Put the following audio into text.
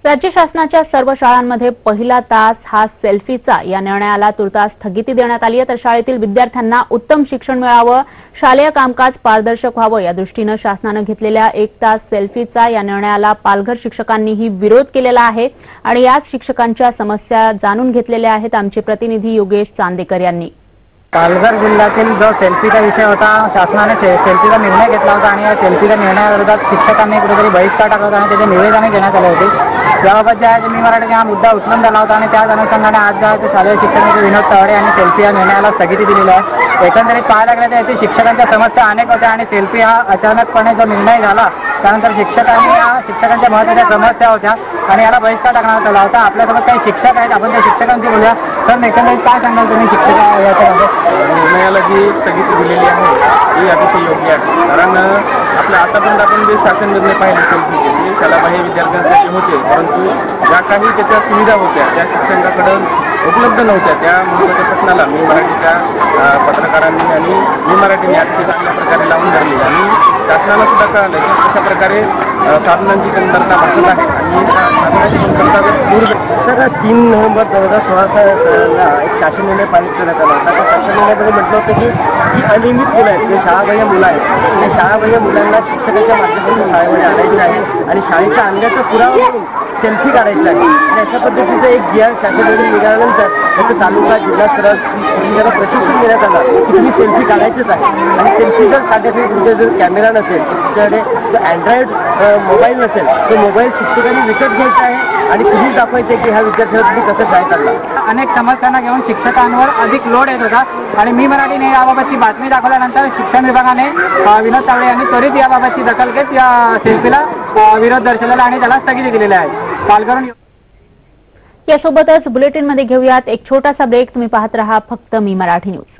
राज्य शासनाच्या सर्व शाळांमध्ये पहिला तास हा सेल्फीचा या निर्णयाला तुर्तास स्थगिती देण्यात आली आहे। तर शाळेतील विद्यार्थ्यांना उत्तम शिक्षण मिळावं, शालेय कामकाज पारदर्शक व्हावं या दृष्टीने शासनाने घेतलेल्या 1 तास सेल्फीचा या निर्णयाला पालघर शिक्षकांनीही विरोध केलेला आहे आणि याच शिक्षकांच्या समस्या जाणून घेतलेल्या आहेत आमचे प्रतिनिधी योगेश चांदेकर यांनी। पालघर जिल्ह्यातील जो सेल्फीचा विषय होता, शासनाने सेल्फीचा निर्णय घेतला होता आणि या सेल्फीच्या निर्णयाविरोधात शिक्षकांनी कुठेतरी बहिष्कार टाकला होता आणि त्याचे निवेदनही देण्यात आले होते। याबाबत जे आहे मी मराठीने हा मुद्दा उचलून दिला होता आणि त्याच अनुषंगाने आज जो आहे शालेय शिक्षण मंत्री विनोद तावडे यांनी सेल्फी या निर्णयाला स्थगिती दिलेली आहे। एकंदरीत पाहायला गेलं तर येथे शिक्षकांच्या समस्या अनेक होत्या आणि सेल्फी हा अचानकपणे जो निर्णय झाला त्यानंतर शिक्षकांच्या महत्त्वाच्या समस्या होत्या आणि याला बहिष्कार टाकण्यात आला होता। आपल्यासोबत काही शिक्षक आहेत, आपण त्या शिक्षकांशी बोलूया। तर एकंदरीत काय सांगाल तुम्ही शिक्षक निर्णयाला जी स्थगिती दिलेली आहे ही अतिशय योग्य आहे, कारण आपल्या आतापर्यंत आपण जे शासन निर्णय पाहिले सेल्फीचे ते शाळाबाह्य विद्यार्थ्यांसाठी होते, परंतु ज्या काही त्याच्या सुविधा होत्या त्या शिक्षकांकडे उपलब्ध नव्हत्या। त्या महत्त्वाच्या प्रश्नाला मी मराठीच्या पत्रकारांनी आणि मी मराठीने अतिशय चांगल्या प्रकारे लावून धरली आणि शासनाला सुद्धा कळालं की कशा प्रकारे साधनांची कमतरता भासत आहे आणि साधनांची कमतरता दूर। सर 3 नोव्हेंबर 2016 एक शासन निर्णय पारित करण्यात आला होता। त्या शासन निर्णयामध्ये म्हटलं होतं की जी अनियमित मुलं आहेत, जे शाळाबाह्य मुलं आहेत, त्या शाळाबाह्य मुलांना शिक्षकांच्या माध्यमातून शाळेमध्ये आणायचं आहे आणि शाळेच्या आणण्याचा पुरावा म्हणून सेल्फी काढायचा आहे आणि अशा पद्धतीचं एक गिअर शासनाने निघाल्यानंतर त्याचं तालुका जिल्हा स्तरावर त्याला प्रशिक्षण देण्यात आलं की तुम्ही सेल्फी काढायचंच आहे आणि सेल्फी जर काढण्यासाठी तुमच्या जर कॅमेरा नसेल, तुमच्याकडे जो अँड्रॉइड मोबाईल नसेल, तो मोबाईल शिक्षकांनी विकत घ्यायचा आहे आणि तुम्ही दाखवायचे की ह्या विद्यार्थ्यांना तुम्ही कसं ट्राय करला। अनेक समस्यांना घेऊन शिक्षकांवर अधिक लोड येत होता आणि मी मराठीने याबाबतची बातमी दाखवल्यानंतर शिक्षण विभागाने विनोद तावडे यांनी त्वरित याबाबतची दखल घेत या सेल्फीला विरोध दर्शवलेला आणि त्याला स्थगिती दिलेली आहे। पालघरहून यासोबतच बुलेटिनमध्ये घेऊयात एक छोटासा ब्रेक। तुम्ही पाहत रहा फक्त मी मराठी न्यूज।